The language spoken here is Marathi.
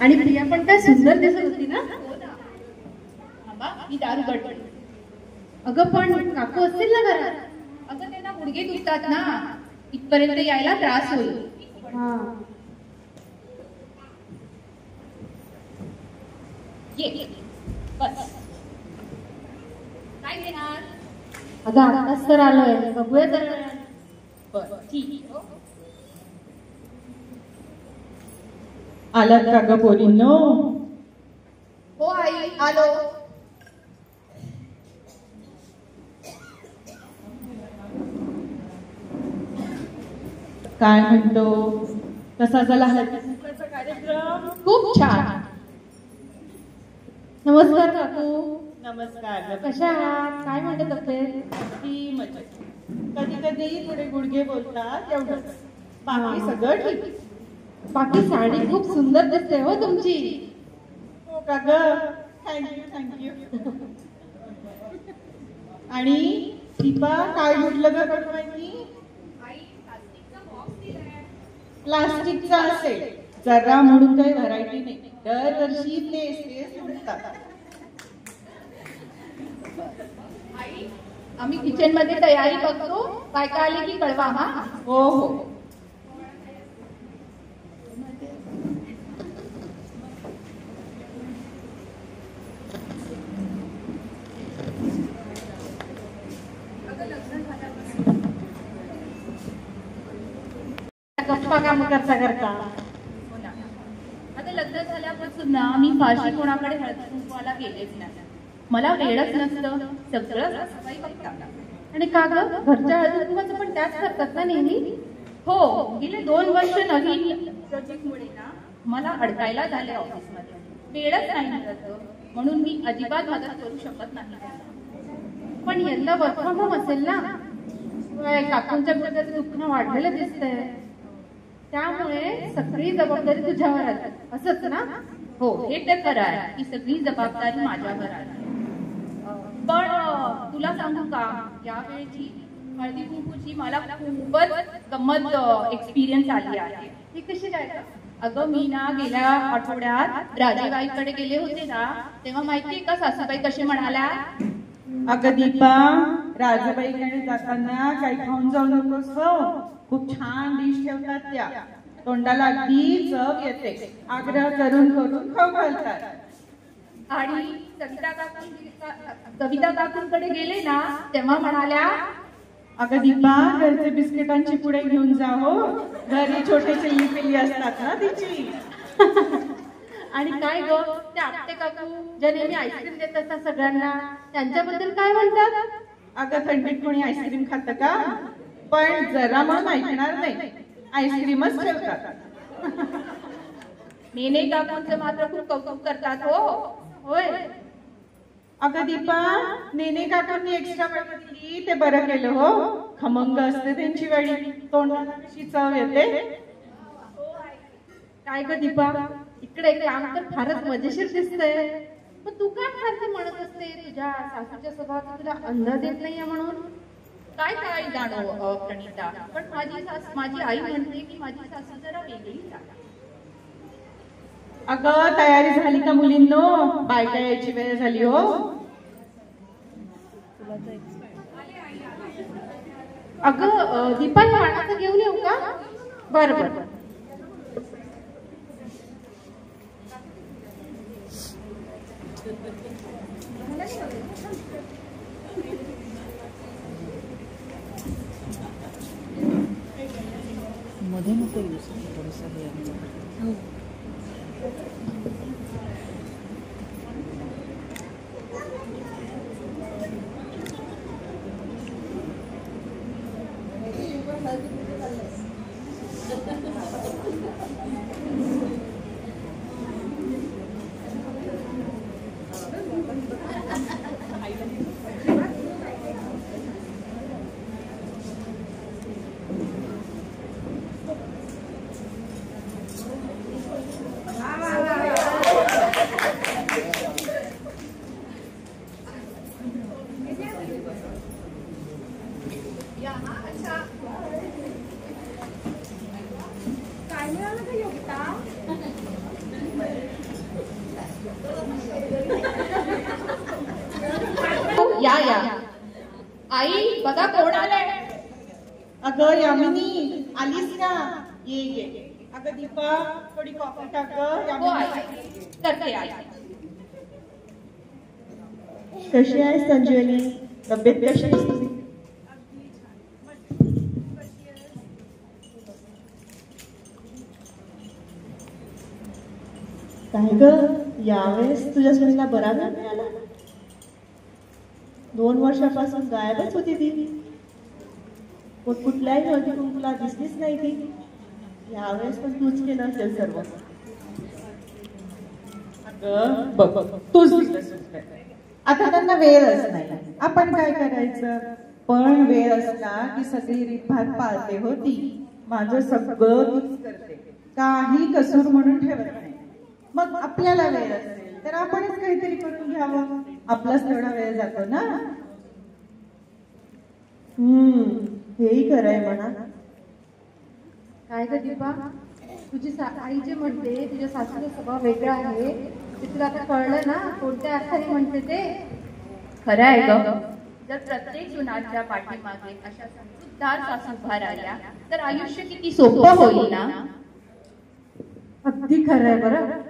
आणि प्रिया पण काय सुंदर दिसत होती ना. मी दारू गडबड. अगं पण काकू असतील ना घरात. अगं त्यांना गुडघे दुखतात ना, इथपर्यंत यायला त्रास होईल. ये बस. काय घेणार? अगं आताच तर आलोय, बघूया तर. बरं ठीक. आलात का ग पोरींनो? हो आई आलो. काय म्हणतो, कसा झाला हळदीकुंकवाचा कार्यक्रम? खूप छान. नमस्कार काकू. नमस्कार. कशा आहात? काय म्हणते तब्येत? ती मजेत. कधी कधी थोडे गुडघे बोलतात एवढंच, बाकी सगळं ठीक. बाकी साडी खूप सुंदर दिसते हो तुमची. हो का ग? थँक्यू. आणि दीपा काय म्हटलं ग कडवानी? प्लास्टिकचा असेल जरा म्हणून काही व्हरायटी नाही, दरवर्षी तेच म्हणतात. आम्ही किचन मध्ये तयारी करतो, काय काय आले की कळवा. हा हो हो. गप्पा काम करता. आता लग्न झाल्यापासून ना मी फारशी कोणाकडे हळदी कुंकवाला गेलेच नाही. मला वेळच नसतं, सगळं सफाई बघतात. आणि का ग, घरच्या हळदी कुंकवाचं पण त्याच करतात ना नेहमी? हो, गेले 2 वर्ष नवीन प्रोजेक्टमुळे ना मला अडकायला झाले ऑफिसमध्ये. वेळच नाही मिळत, म्हणून मी अजिबात मदत करू शकत नाही. पण यंदा वर्क फ्रॉम होम असेल ना? काकूंच्या प्रकारचं दुखणं वाढलेलं दिसतंय, त्यामुळे सगळी जबाबदारी तुझ्यावर आली असंच ना? हो, हे तर खरं आहे की सगळी जबाबदारी माझ्यावर आली. पण तुला सांगू का, यावेळेची हळदी कुंकूची मला खूपच गंमत एक्सपिरियन्स आली आहे. ती कशी काय? अगं मी ना गेल्या आठवड्यात राजेबाईकडे गेले होते ना, तेव्हा माहितीये का सासूबाई कसे म्हणाल्या? अगं दीपा, राजाबाईकडे जाताना काही खाऊन जाऊ नकोस हो, खूप छान डिश ठेवतात त्या, तोंडाला अगदी चव येते, आग्रह करून खाऊ घालतात. आणि कविता काकूंकडे गेले ना, तेव्हा म्हणाल्या, अगं दीपा, घरचे बिस्किटांची पुढे घेऊन जा हो, घरी छोटे चिल्ली पिल्ली असतात ना तिची. आणि काय ग, ते आपटे काकू ज्या नेहमी आईस्क्रीम देत असतात सगळ्यांना, त्यांच्याबद्दल काय म्हणतात? अगं थंडीत कोणी आईस्क्रीम खातं का? पण जरा म्हणून ऐकणार नाही, आईस्क्रीमच ठेवतात. नेने काकूंचं मात्र खूप कौतुक करतात हो. होय. अगं दीपा, नेने काकांनी एक्स्ट्रा वेळ दिली ते बरं केलं हो, खमंग असते त्यांची वडी, तोंडाला कशी चव येते. काय ग दीपा, इकडे काम तर फारच मजेशीर दिसतंय, पण तू काय सारखी म्हणत असते तुझ्या सासूच्या स्वभावाचा तुला अंदाज येत नाहीये म्हणून? काय काय जाणो प्रणिता, पण माझी आई म्हणते की माझी सासू जरा वेगळीच आहे. अगं तयारी झाली का मुलींनो? बायका यायची वेळ झाली हो. अगं दीपा, पाण्याचं घेऊन येऊ का? बरं. मध्ये नको थोडंसं हे. बघा कोण आलंय. अगं यामिनी आलीस का? ये ये. अगं दीपा थोडी कॉफी टाक गं. हो आई, यामिनी करते आई. कशी आहे संजीवनी? तब्येत कशी आहे तुझी? काय ग यावेळेस तुझ्या सुनीला बरा वेळ मिळाला? 2 वर्षापासून गायबच होती ती. कुठल्याही हळदी कुंकूला दिसलीच नाही ती. यावेळेस पण तूच केलं असेल सर्व. अगं बघ तूच आता त्यांना वेळच नाही. आपण काय करायचं? पण वेळ असला की सगळी रीतभात पाळते होती. माझं सगळं तीच करते, काही कसूर म्हणून ठेवत नाही. मग आपल्याला वेळ असेल तर आपणच काहीतरी करून घ्यावं. आपलाच तेवढा वेळ जातो ना. हेही खरंय म्हणा. काय ग दीपा, तुझी आई जे म्हणते तुझ्या सासूचा स्वभाव वेगळा आहे ते तुला आता कळलं ना कोणत्या अर्थाने म्हणते ते. खरं आहे ग. जर प्रत्येक सुनाच्या पाठीमागे अशा समजूतदार सासू उभा राहिल्या तर आयुष्य किती सोपं होईल ना. अगदी खरं आहे बरं.